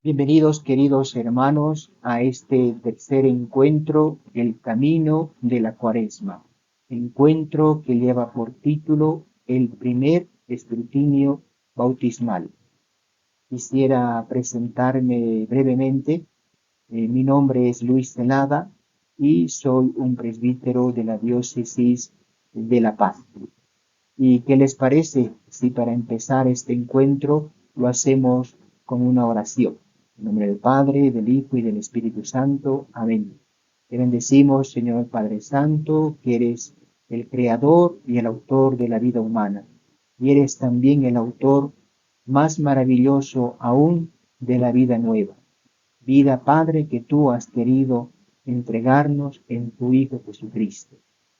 Bienvenidos, queridos hermanos, a este tercer encuentro, el camino de la Cuaresma. Encuentro que lleva por título el primer escrutinio bautismal. Quisiera presentarme brevemente. Mi nombre es Luis Celada y soy un presbítero de la diócesis de La Paz. ¿Y qué les parece si para empezar este encuentro lo hacemos con una oración? En nombre del Padre, del Hijo y del Espíritu Santo. Amén. Te bendecimos, Señor Padre Santo, que eres el creador y el autor de la vida humana. Y eres también el autor más maravilloso aún de la vida nueva. Vida, Padre, que tú has querido entregarnos en tu Hijo Jesucristo.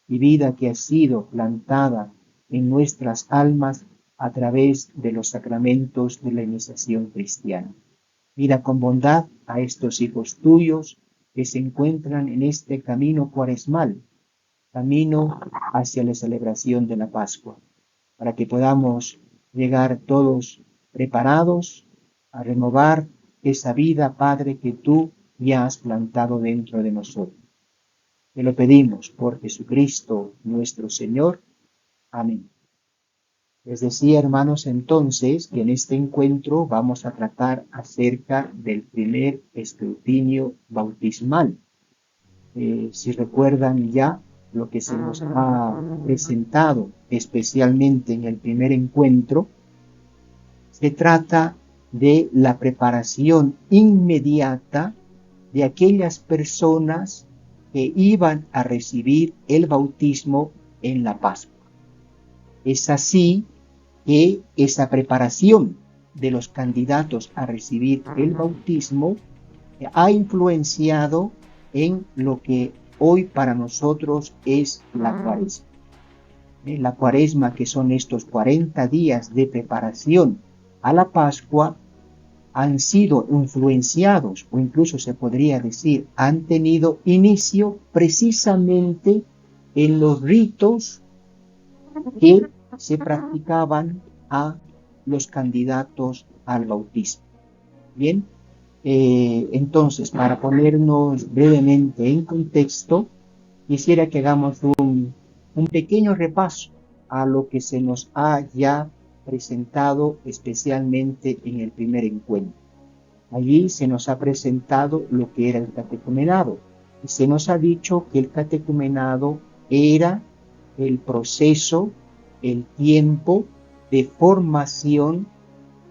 Y vida que ha sido plantada en nuestras almas a través de los sacramentos de la iniciación cristiana. Mira con bondad a estos hijos tuyos que se encuentran en este camino cuaresmal, camino hacia la celebración de la Pascua, para que podamos llegar todos preparados a renovar esa vida, Padre, que tú ya has plantado dentro de nosotros. Te lo pedimos por Jesucristo nuestro Señor. Amén. Les decía, hermanos, entonces, que en este encuentro vamos a tratar acerca del primer escrutinio bautismal. Si recuerdan ya lo que se nos ha presentado, especialmente en el primer encuentro, se trata de la preparación inmediata de aquellas personas que iban a recibir el bautismo en la Pascua. Es así que esa preparación de los candidatos a recibir el bautismo ha influenciado en lo que hoy para nosotros es la Cuaresma. La Cuaresma, que son estos 40 días de preparación a la Pascua, han sido influenciados, o incluso se podría decir, han tenido inicio precisamente en los ritos que se practicaban a los candidatos al bautismo. Bien, entonces, para ponernos brevemente en contexto, quisiera que hagamos un pequeño repaso a lo que se nos ha ya presentado, especialmente en el primer encuentro. Allí se nos ha presentado lo que era el catecumenado, y se nos ha dicho que el catecumenado era el proceso, el tiempo de formación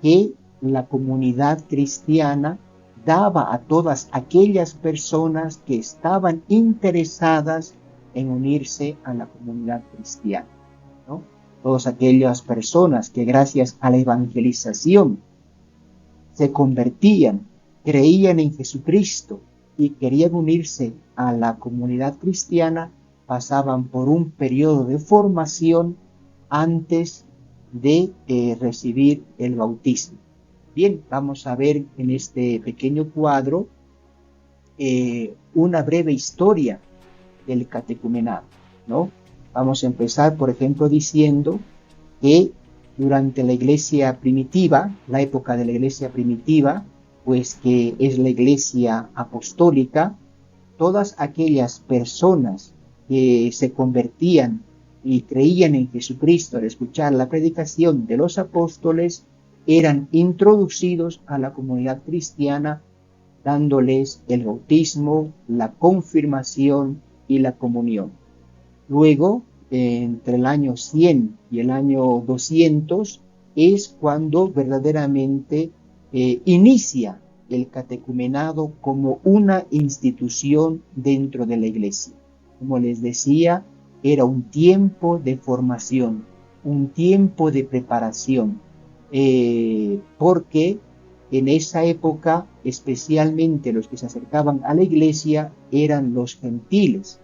que la comunidad cristiana daba a todas aquellas personas que estaban interesadas en unirse a la comunidad cristiana, ¿no? Todas aquellas personas que gracias a la evangelización se convertían, creían en Jesucristo y querían unirse a la comunidad cristiana, pasaban por un periodo de formación antes de recibir el bautismo. Bien, vamos a ver en este pequeño cuadro una breve historia del catecumenado, ¿no? Vamos a empezar, por ejemplo, diciendo que durante la iglesia primitiva, la época de la iglesia primitiva, pues que es la iglesia apostólica, todas aquellas personas que se convertían y creían en Jesucristo al escuchar la predicación de los apóstoles, eran introducidos a la comunidad cristiana, dándoles el bautismo, la confirmación y la comunión. Luego, entre el año 100 y el año 200, es cuando verdaderamente inicia el catecumenado como una institución dentro de la iglesia. Como les decía, era un tiempo de formación, un tiempo de preparación, porque en esa época, especialmente los que se acercaban a la iglesia, eran los gentiles,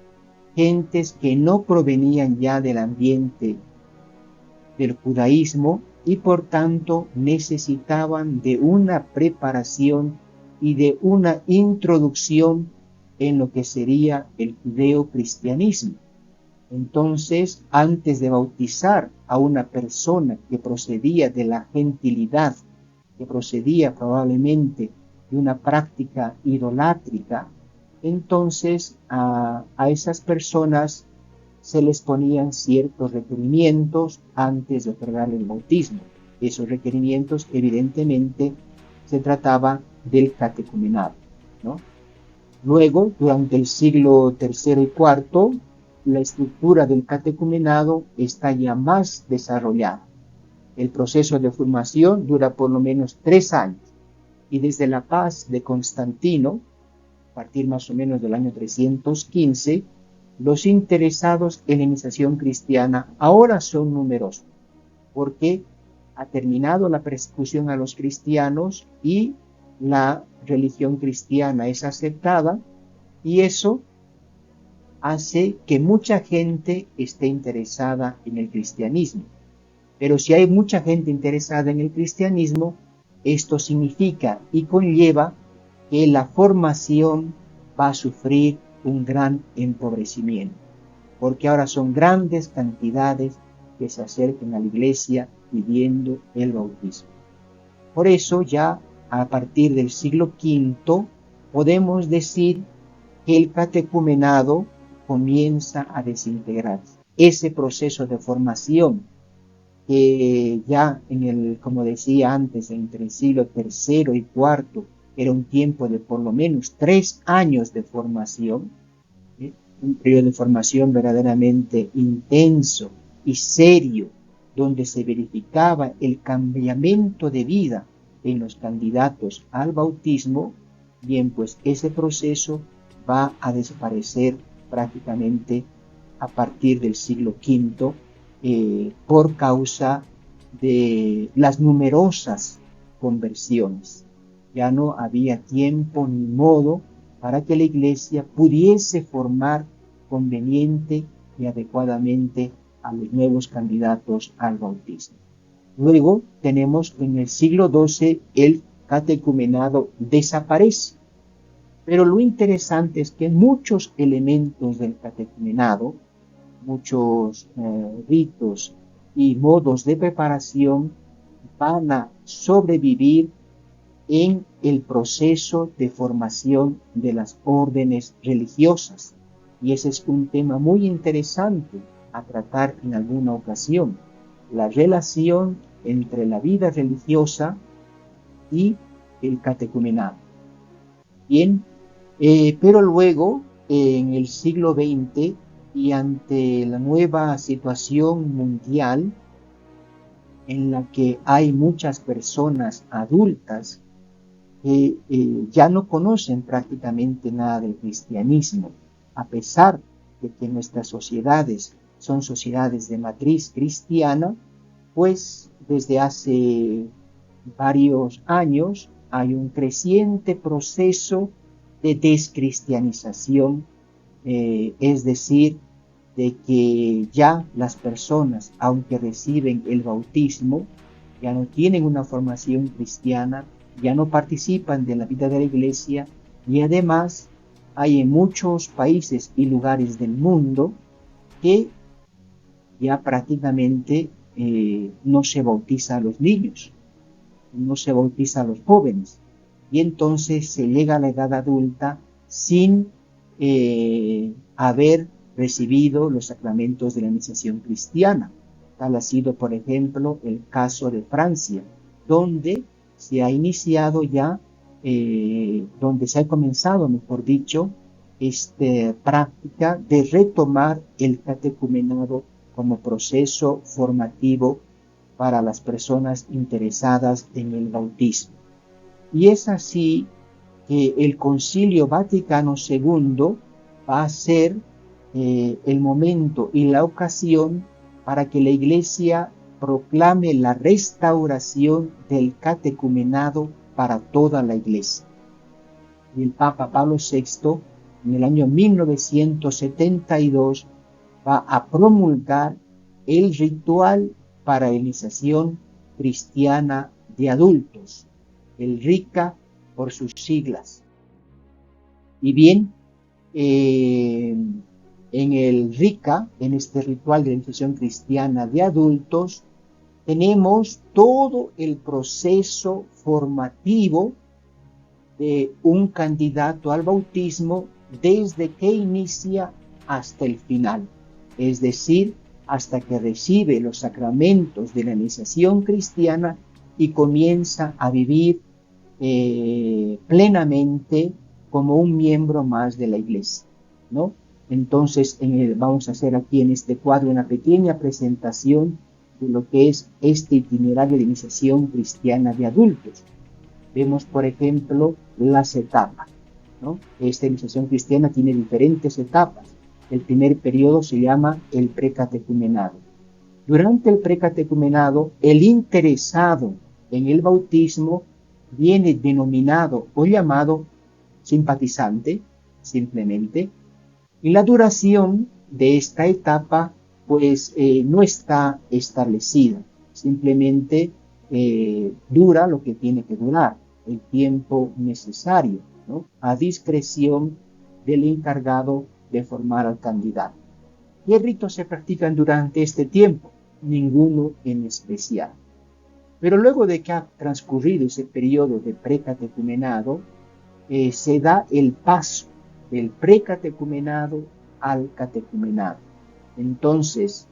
gentes que no provenían ya del ambiente del judaísmo y por tanto necesitaban de una preparación y de una introducción en lo que sería el judeocristianismo. Entonces, antes de bautizar a una persona que procedía de la gentilidad, que procedía probablemente de una práctica idolátrica, entonces a esas personas se les ponían ciertos requerimientos antes de otorgar el bautismo. Esos requerimientos, evidentemente, se trataba del catecumenado, ¿no? Luego, durante el siglo III y IV, la estructura del catecumenado está ya más desarrollada. El proceso de formación dura por lo menos 3 años, y desde la paz de Constantino, a partir más o menos del año 315, los interesados en la iniciación cristiana ahora son numerosos, porque ha terminado la persecución a los cristianos y la religión cristiana es aceptada, y eso hace que mucha gente esté interesada en el cristianismo. Pero si hay mucha gente interesada en el cristianismo, esto significa y conlleva que la formación va a sufrir un gran empobrecimiento, porque ahora son grandes cantidades que se acercan a la iglesia pidiendo el bautismo. Por eso ya a partir del siglo V podemos decir que el catecumenado comienza a desintegrarse. Ese proceso de formación que ya como decía antes, entre el siglo III y IV era un tiempo de por lo menos 3 años de formación, un periodo de formación verdaderamente intenso y serio, donde se verificaba el cambiamiento de vida en los candidatos al bautismo. Bien, pues ese proceso va a desaparecer prácticamente a partir del siglo V, por causa de las numerosas conversiones. Ya no había tiempo ni modo para que la iglesia pudiese formar conveniente y adecuadamente a los nuevos candidatos al bautismo. Luego tenemos que en el siglo XII el catecumenado desaparece, pero lo interesante es que muchos elementos del catecumenado, muchos ritos y modos de preparación van a sobrevivir en el proceso de formación de las órdenes religiosas. Y ese es un tema muy interesante a tratar en alguna ocasión, la relación entre la vida religiosa y el catecumenado. Bien, pero luego, en el siglo XX, y ante la nueva situación mundial, en la que hay muchas personas adultas que ya no conocen prácticamente nada del cristianismo, a pesar de que nuestras sociedades son sociedades de matriz cristiana, pues desde hace varios años hay un creciente proceso de descristianización, es decir, de que ya las personas, aunque reciben el bautismo, ya no tienen una formación cristiana, ya no participan de la vida de la iglesia, y además hay en muchos países y lugares del mundo que ya prácticamente no se bautiza a los niños, no se bautiza a los jóvenes, y entonces se llega a la edad adulta sin haber recibido los sacramentos de la iniciación cristiana. Tal ha sido, por ejemplo, el caso de Francia, donde se ha iniciado ya, donde se ha comenzado, mejor dicho, esta práctica de retomar el catecumenado como proceso formativo para las personas interesadas en el bautismo. Y es así que el Concilio Vaticano II va a ser el momento y la ocasión para que la Iglesia proclame la restauración del catecumenado para toda la Iglesia. Y el Papa Pablo VI, en el año 1972, va a promulgar el ritual para la iniciación cristiana de adultos, el RICA por sus siglas. Y bien, en el RICA, en este ritual de iniciación cristiana de adultos, tenemos todo el proceso formativo de un candidato al bautismo desde que inicia hasta el final, es decir, hasta que recibe los sacramentos de la iniciación cristiana y comienza a vivir plenamente como un miembro más de la Iglesia, ¿no? Entonces, vamos a hacer aquí en este cuadro una pequeña presentación de lo que es este itinerario de iniciación cristiana de adultos. Vemos, por ejemplo, las etapas, ¿no? Esta iniciación cristiana tiene diferentes etapas. El primer periodo se llama el precatecumenado. Durante el precatecumenado, el interesado en el bautismo viene denominado o llamado simpatizante, simplemente, y la duración de esta etapa pues no está establecida, simplemente dura lo que tiene que durar, el tiempo necesario, ¿no? A discreción del encargado de formar al candidato. ¿Qué ritos se practican durante este tiempo? Ninguno en especial. Pero luego de que ha transcurrido ese periodo de precatecumenado, se da el paso del precatecumenado al catecumenado. Entonces,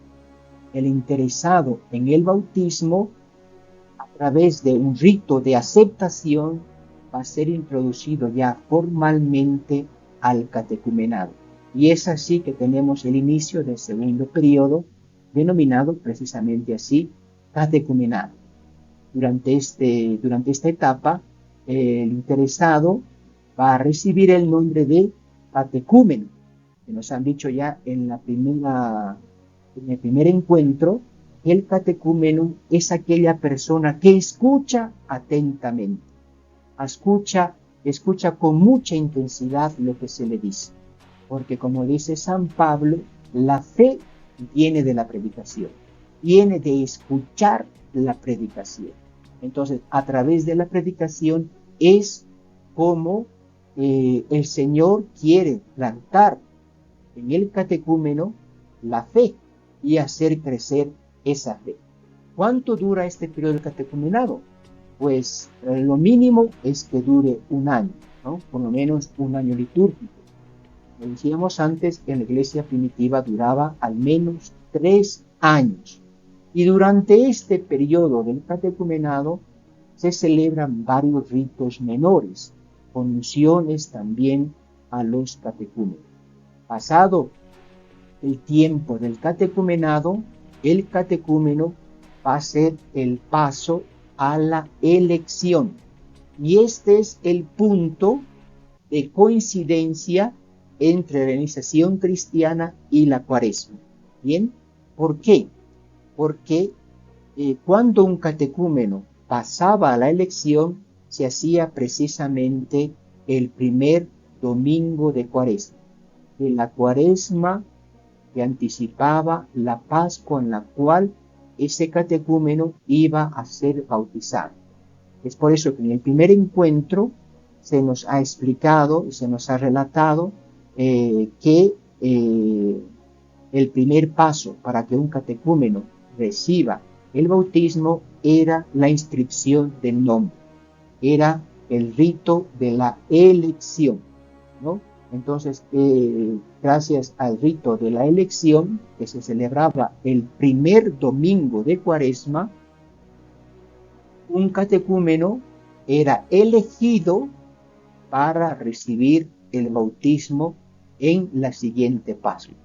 el interesado en el bautismo, a través de un rito de aceptación, va a ser introducido ya formalmente al catecumenado. Y es así que tenemos el inicio del segundo periodo, denominado precisamente así, catecumenado. Durante esta etapa, el interesado va a recibir el nombre de catecúmeno, que nos han dicho ya en el primer encuentro, que el catecúmeno es aquella persona que escucha atentamente, escucha con mucha intensidad lo que se le dice, porque como dice San Pablo, la fe viene de la predicación, viene de escuchar la predicación. Entonces, a través de la predicación es como el Señor quiere plantar en el catecúmeno la fe y hacer crecer esa fe. ¿Cuánto dura este periodo del catecumenado? Pues lo mínimo es que dure un año, ¿no? Por lo menos un año litúrgico. Lo decíamos antes, en la iglesia primitiva duraba al menos 3 años. Y durante este periodo del catecumenado se celebran varios ritos menores, con unciones también a los catecúmenos. Pasado el tiempo del catecumenado, el catecúmeno va a ser el paso a la elección. Y este es el punto de coincidencia entre la iniciación cristiana y la cuaresma. ¿Bien? ¿Por qué? Porque cuando un catecúmeno pasaba a la elección, se hacía precisamente el primer domingo de cuaresma. De la cuaresma que anticipaba la Pascua en la cual ese catecúmeno iba a ser bautizado. Es por eso que en el primer encuentro se nos ha explicado y se nos ha relatado que el primer paso para que un catecúmeno reciba el bautismo era la inscripción del nombre, era el rito de la elección, ¿no? Entonces, gracias al rito de la elección, que se celebraba el primer domingo de cuaresma, un catecúmeno era elegido para recibir el bautismo en la siguiente Pascua.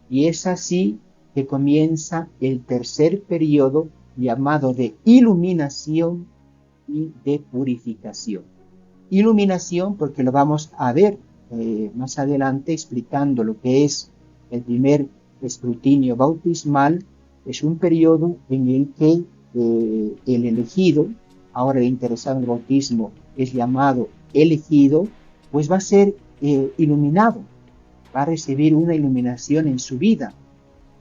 Y es así que comienza el tercer periodo llamado de iluminación y de purificación. Iluminación porque lo vamos a ver más adelante explicando lo que es el primer escrutinio bautismal. Es un periodo en el que el elegido, ahora el interesado en el bautismo es llamado elegido, pues va a ser iluminado, va a recibir una iluminación en su vida,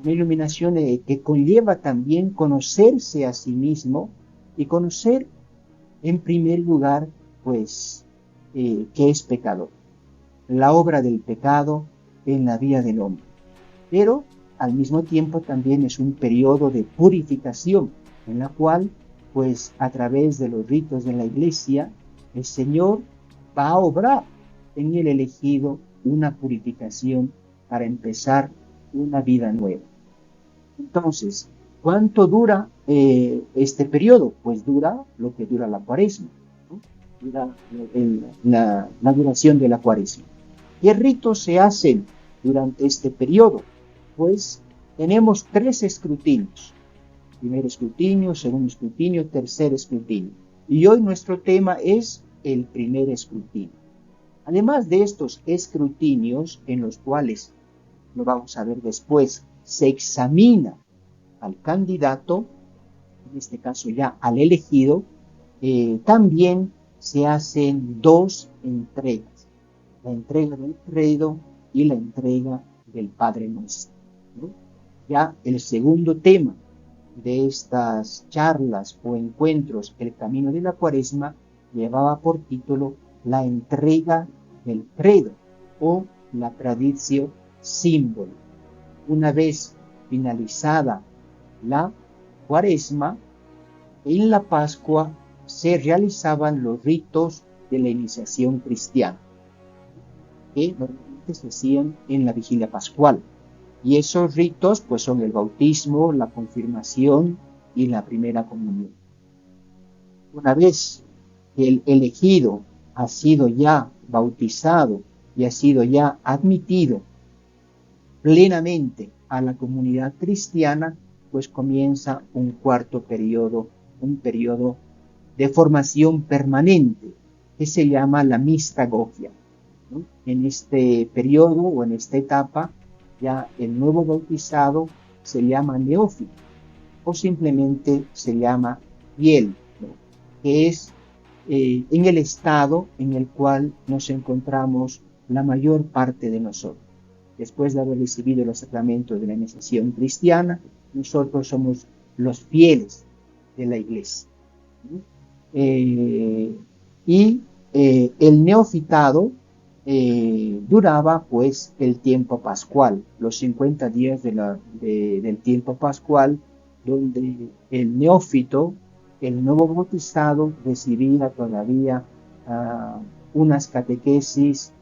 una iluminación que conlleva también conocerse a sí mismo y conocer en primer lugar pues que es pecador, la obra del pecado en la vida del hombre, pero al mismo tiempo también es un periodo de purificación en la cual pues a través de los ritos de la iglesia el Señor va a obrar en el elegido una purificación para empezar una vida nueva. Entonces, ¿cuánto dura este periodo? Pues dura lo que dura la cuaresma, ¿no? Dura la duración de la cuaresma. ¿Qué ritos se hacen durante este periodo? Pues tenemos 3 escrutinios. Primer escrutinio, segundo escrutinio, tercer escrutinio. Y hoy nuestro tema es el primer escrutinio. Además de estos escrutinios, en los cuales, lo vamos a ver después, se examina al candidato, en este caso ya al elegido, también se hacen 2 entregas, la entrega del credo y la entrega del Padre Nuestro, ¿no? Ya el segundo tema de estas charlas o encuentros, el camino de la cuaresma, llevaba por título la entrega del credo o la traditio símbolo. Una vez finalizada la cuaresma, en la Pascua se realizaban los ritos de la iniciación cristiana, que normalmente se hacían en la vigilia pascual. Y esos ritos pues son el bautismo, la confirmación y la primera comunión. Una vez que el elegido ha sido ya bautizado y ha sido ya admitido plenamente a la comunidad cristiana, pues comienza un cuarto periodo, un periodo de formación permanente, que se llama la mistagogia, ¿no? En este periodo o en esta etapa, ya el nuevo bautizado se llama neófito o simplemente se llama fiel, ¿no? Que es en el estado en el cual nos encontramos la mayor parte de nosotros. Después de haber recibido los sacramentos de la iniciación cristiana, nosotros somos los fieles de la iglesia, ¿no? El neofitado duraba pues el tiempo pascual, los 50 días del tiempo pascual, donde el neófito, el nuevo bautizado, recibía todavía unas catequesis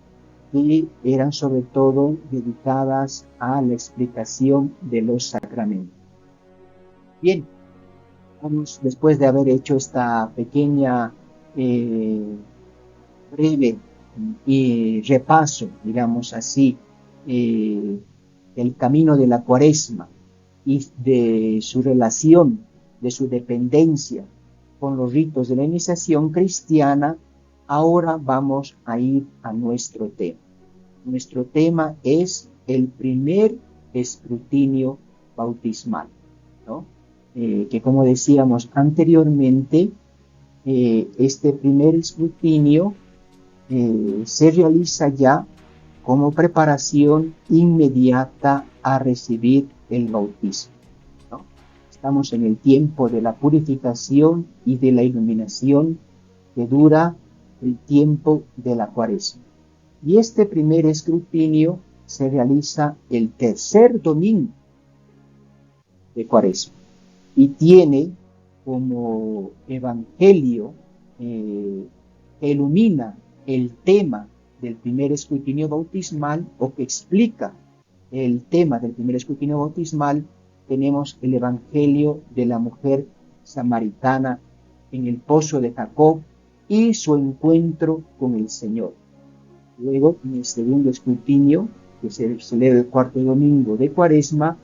que eran sobre todo dedicadas a la explicación de los sacramentos. Bien, vamos, después de haber hecho esta pequeña breve repaso, digamos así, el camino de la cuaresma y de su relación, de su dependencia con los ritos de la iniciación cristiana, ahora vamos a ir a nuestro tema. Nuestro tema es el primer escrutinio bautismal, ¿no? Que como decíamos anteriormente, este primer escrutinio se realiza ya como preparación inmediata a recibir el bautismo, ¿no? Estamos en el tiempo de la purificación y de la iluminación que dura el tiempo de la cuaresma. Y este primer escrutinio se realiza el tercer domingo de cuaresma y tiene como evangelio que ilumina el tema del primer escrutinio bautismal o que explica el tema del primer escrutinio bautismal. Tenemos el evangelio de la mujer samaritana en el pozo de Jacob y su encuentro con el Señor. Luego, en el segundo escrutinio, que se celebra el cuarto domingo de cuaresma,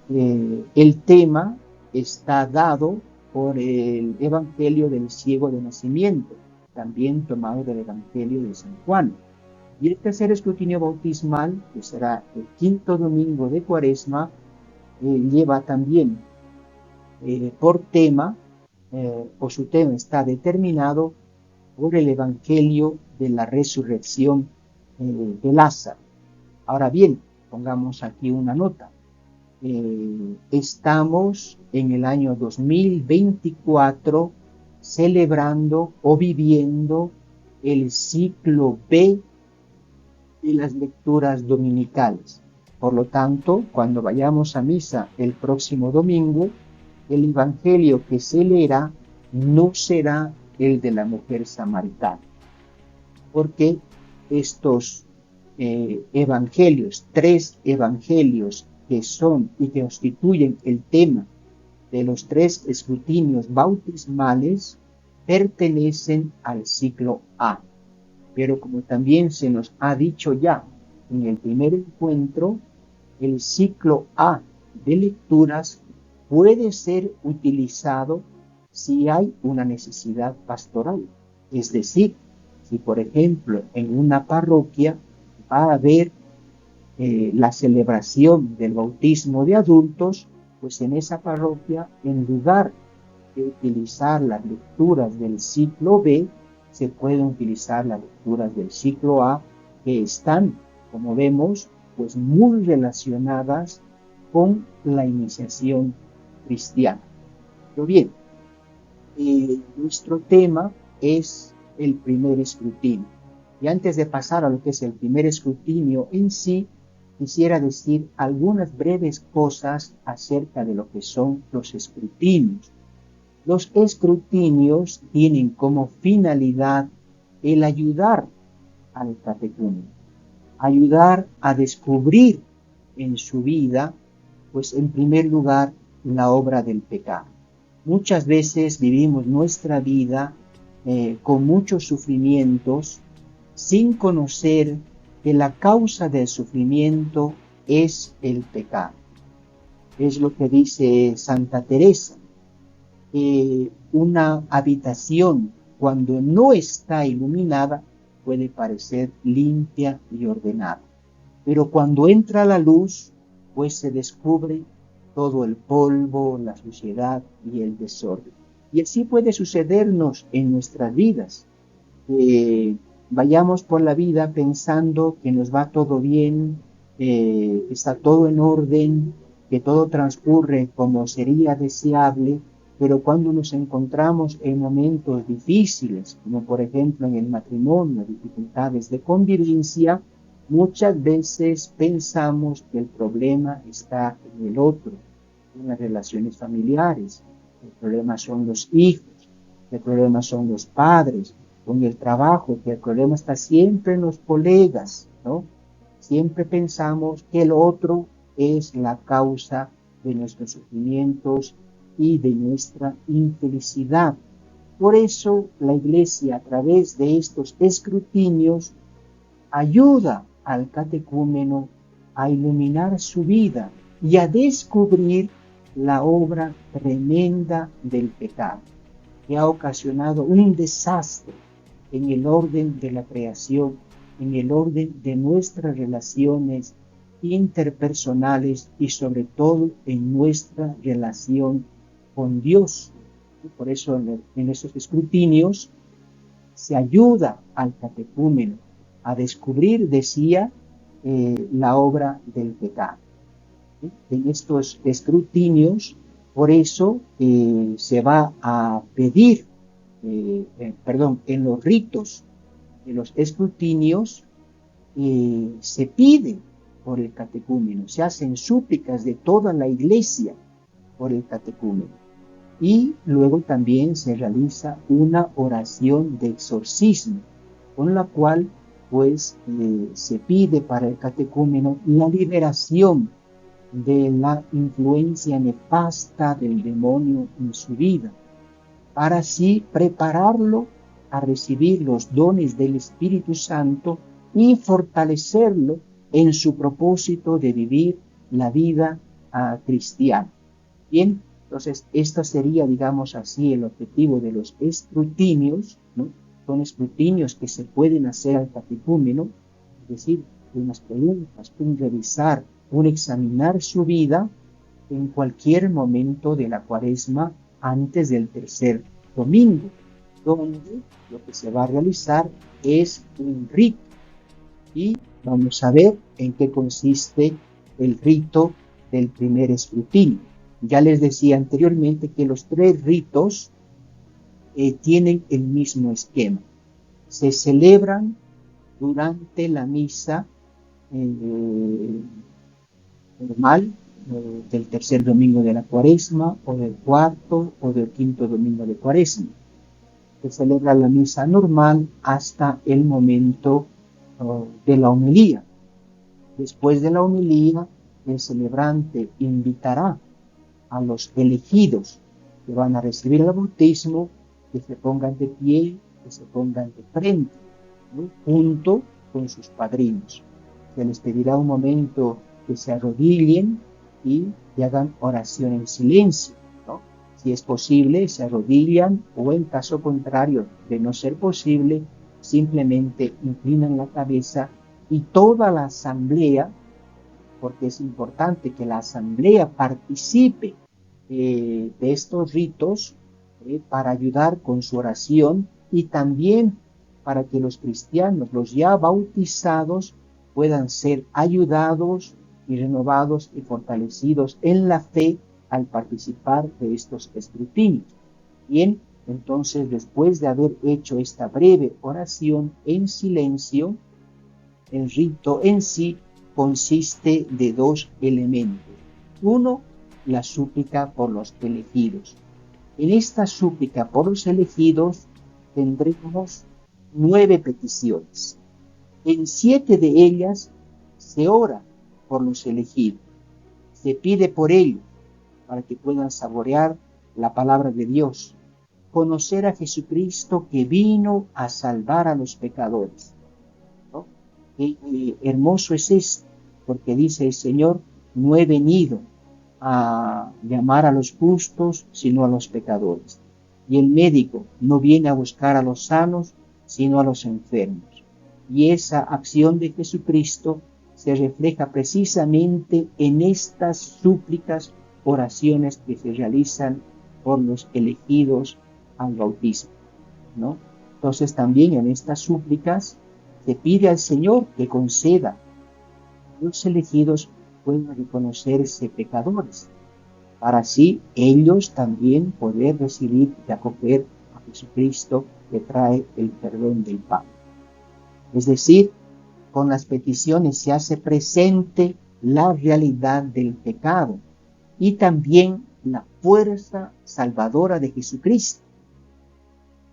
el tema está dado por el evangelio del ciego de nacimiento, también tomado del evangelio de San Juan. Y el tercer escrutinio bautismal, que será el quinto domingo de cuaresma, lleva también por tema, o su tema está determinado por el evangelio de la resurrección de Lázaro. Ahora bien, pongamos aquí una nota. Estamos en el año 2024 celebrando o viviendo el ciclo B de las lecturas dominicales. Por lo tanto, cuando vayamos a misa el próximo domingo, el evangelio que se leerá no será el de la mujer samaritana. porque estos evangelios, 3 evangelios que son y que constituyen el tema de los 3 escrutinios bautismales, pertenecen al ciclo A. Pero como también se nos ha dicho ya en el primer encuentro, el ciclo A de lecturas puede ser utilizado si hay una necesidad pastoral. Es decir, si por ejemplo en una parroquia va a haber la celebración del bautismo de adultos, pues en esa parroquia, en lugar de utilizar las lecturas del ciclo B, se pueden utilizar las lecturas del ciclo A, que están, como vemos, pues muy relacionadas con la iniciación cristiana. Pero bien, nuestro tema es el primer escrutinio. Y antes de pasar a lo que es el primer escrutinio en sí, quisiera decir algunas breves cosas acerca de lo que son los escrutinios. Los escrutinios tienen como finalidad el ayudar al catecúmeno, ayudar a descubrir en su vida, pues en primer lugar, la obra del pecado. Muchas veces vivimos nuestra vida con muchos sufrimientos sin conocer que la causa del sufrimiento es el pecado. Es lo que dice Santa Teresa. Una habitación, cuando no está iluminada, puede parecer limpia y ordenada. Pero cuando entra la luz, pues se descubre todo el polvo, la suciedad y el desorden. Y así puede sucedernos en nuestras vidas. Vayamos por la vida pensando que nos va todo bien, está todo en orden, que todo transcurre como sería deseable, pero cuando nos encontramos en momentos difíciles, como por ejemplo en el matrimonio, dificultades de convivencia, muchas veces pensamos que el problema está en el otro, en las relaciones familiares. El problema son los hijos, el problema son los padres, con el trabajo, que el problema está siempre en los colegas, ¿no? Siempre pensamos que el otro es la causa de nuestros sufrimientos y de nuestra infelicidad. Por eso la Iglesia, a través de estos escrutinios, ayuda al catecúmeno a iluminar su vida y a descubrir la obra tremenda del pecado, que ha ocasionado un desastre en el orden de la creación, en el orden de nuestras relaciones interpersonales y sobre todo en nuestra relación con Dios. Por eso en esos escrutinios se ayuda al catecúmeno a descubrir, decía, la obra del pecado. En estos escrutinios, por eso se va a pedir, en los ritos de los escrutinios, se pide por el catecúmeno, se hacen súplicas de toda la Iglesia por el catecúmeno. Y luego también se realiza una oración de exorcismo, con la cual pues se pide para el catecúmeno la liberación de la influencia nefasta del demonio en su vida, para así prepararlo a recibir los dones del Espíritu Santo y fortalecerlo en su propósito de vivir la vida cristiana. Bien, entonces esto sería, digamos así, el objetivo de los escrutinios, ¿no? Son escrutinios que se pueden hacer al catecúmeno, es decir, unas preguntas, un revisar, un examinar su vida en cualquier momento de la Cuaresma antes del tercer domingo, donde lo que se va a realizar es un rito. Y vamos a ver en qué consiste el rito del primer escrutinio. Ya les decía anteriormente que los 3 ritos tienen el mismo esquema. Se celebran durante la misa normal del tercer domingo de la Cuaresma, o del cuarto o del quinto domingo de Cuaresma. se celebra la misa normal hasta el momento de la homilía. Después de la homilía, el celebrante invitará a los elegidos que van a recibir el bautismo que se pongan de pie, que se pongan de frente, ¿no?, junto con sus padrinos. Se les pedirá un momento que se arrodillen y hagan oración en silencio, ¿no? Si es posible, se arrodillan, o en caso contrario de no ser posible, simplemente inclinan la cabeza, y toda la asamblea, porque es importante que la asamblea participe de estos ritos, para ayudar con su oración, y también para que los cristianos, los ya bautizados, puedan ser ayudados y renovados y fortalecidos en la fe al participar de estos escrutinios. Bien, entonces, después de haber hecho esta breve oración en silencio, el rito en sí consiste de dos elementos. Uno, la súplica por los elegidos. En esta súplica por los elegidos tendremos 9 peticiones. En 7 de ellas se ora por los elegidos. Se pide por ellos para que puedan saborear la palabra de Dios, conocer a Jesucristo que vino a salvar a los pecadores, ¿no? Qué hermoso es esto, porque dice el Señor: no he venido a llamar a los justos, sino a los pecadores. Y el médico no viene a buscar a los sanos, sino a los enfermos. Y esa acción de Jesucristo se refleja precisamente en estas súplicas, oraciones que se realizan por los elegidos al bautismo, ¿no? Entonces, también en estas súplicas se pide al Señor que conceda a los elegidos puedan reconocerse pecadores, para así ellos también poder recibir y acoger a Jesucristo, que trae el perdón del Padre. Es decir, con las peticiones se hace presente la realidad del pecado y también la fuerza salvadora de Jesucristo.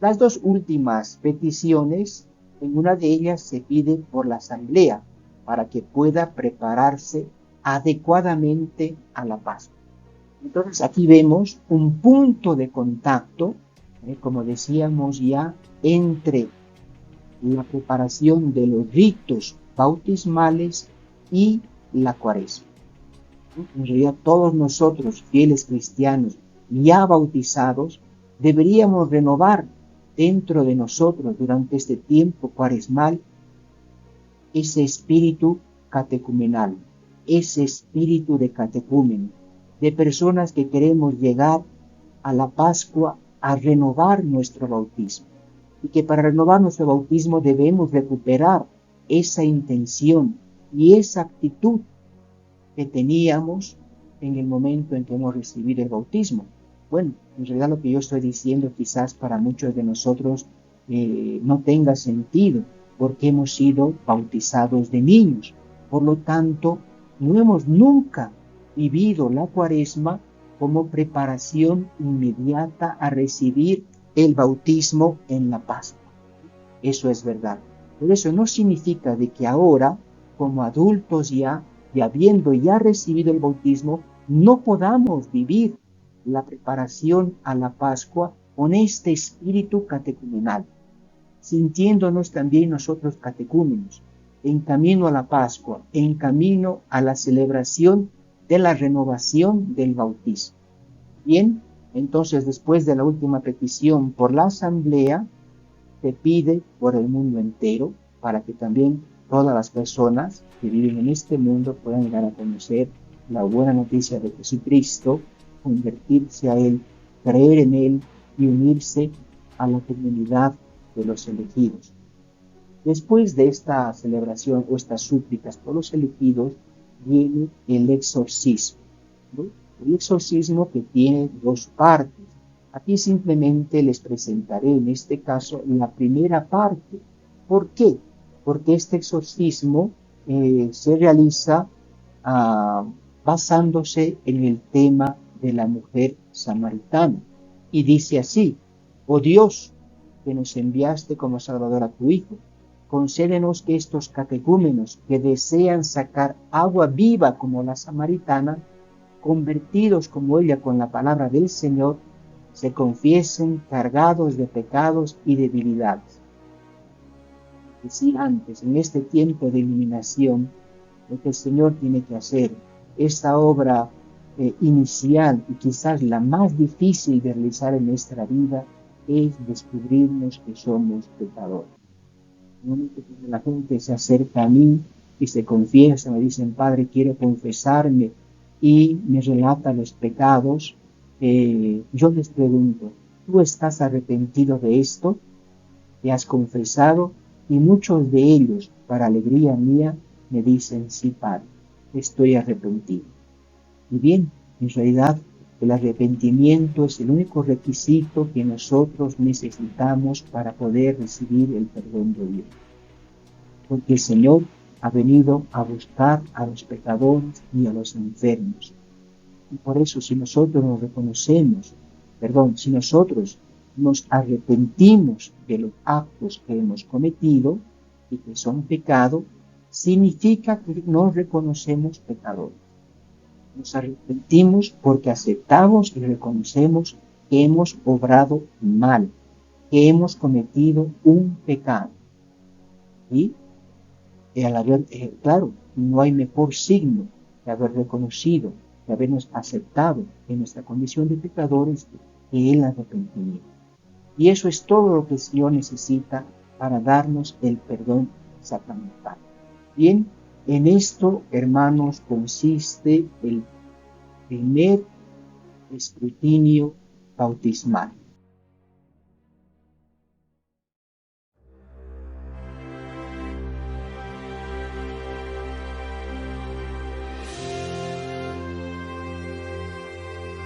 Las dos últimas peticiones, en una de ellas se pide por la asamblea para que pueda prepararse adecuadamente a la Pascua. Entonces aquí vemos un punto de contacto, como decíamos ya, entre la preparación de los ritos bautismales y la Cuaresma. En realidad, todos nosotros, fieles cristianos ya bautizados, deberíamos renovar dentro de nosotros durante este tiempo cuaresmal ese espíritu catecumenal, ese espíritu de catecúmeno, de personas que queremos llegar a la Pascua a renovar nuestro bautismo, y que para renovar nuestro bautismo debemos recuperar esa intención y esa actitud que teníamos en el momento en que hemos recibido el bautismo. Bueno, en realidad lo que yo estoy diciendo quizás para muchos de nosotros no tenga sentido, porque hemos sido bautizados de niños. Por lo tanto, no hemos nunca vivido la Cuaresma como preparación inmediata a recibir el bautismo en la Pascua. Eso es verdad. Pero eso no significa de que ahora, como adultos ya, y habiendo ya recibido el bautismo, no podamos vivir la preparación a la Pascua con este espíritu catecumenal, sintiéndonos también nosotros catecúmenos, en camino a la Pascua, en camino a la celebración de la renovación del bautismo. Bien, entonces, después de la última petición por la asamblea, se pide por el mundo entero, para que también todas las personas que viven en este mundo puedan llegar a conocer la buena noticia de Jesucristo, convertirse a Él, creer en Él y unirse a la comunidad de los elegidos. Después de esta celebración o estas súplicas por los elegidos, viene el exorcismo, ¿no? El exorcismo, que tiene dos partes. Aquí simplemente les presentaré en este caso la primera parte. ¿Por qué? Porque este exorcismo se realiza basándose en el tema de la mujer samaritana. Y dice así: oh Dios, que nos enviaste como Salvador a tu Hijo. Concédenos que estos catecúmenos que desean sacar agua viva como la samaritana, convertidos como ella con la palabra del Señor, se confiesen cargados de pecados y debilidades. Y si antes, en este tiempo de iluminación, lo que el Señor tiene que hacer, esta obra inicial y quizás la más difícil de realizar en nuestra vida, es descubrirnos que somos pecadores. Cuando la gente se acerca a mí y se confiesa, me dicen, Padre, quiero confesarme, y me relata los pecados, yo les pregunto, ¿tú estás arrepentido de esto? ¿Te has confesado? Y muchos de ellos, para alegría mía, me dicen, sí, Padre, estoy arrepentido. Y bien, en realidad, el arrepentimiento es el único requisito que nosotros necesitamos para poder recibir el perdón de Dios. Porque el Señor ha venido a buscar a los pecadores y a los enfermos. Y por eso, si nosotros si nosotros nos arrepentimos de los actos que hemos cometido y que son pecado, significa que nos reconocemos pecadores. Nos arrepentimos porque aceptamos y reconocemos que hemos obrado mal, que hemos cometido un pecado. Y al haber, claro, no hay mejor signo de haber reconocido, de habernos aceptado en nuestra condición de pecadores que el arrepentimiento. Y eso es todo lo que el Señor necesita para darnos el perdón sacramental. Bien, en esto, hermanos, consiste el primer escrutinio bautismal.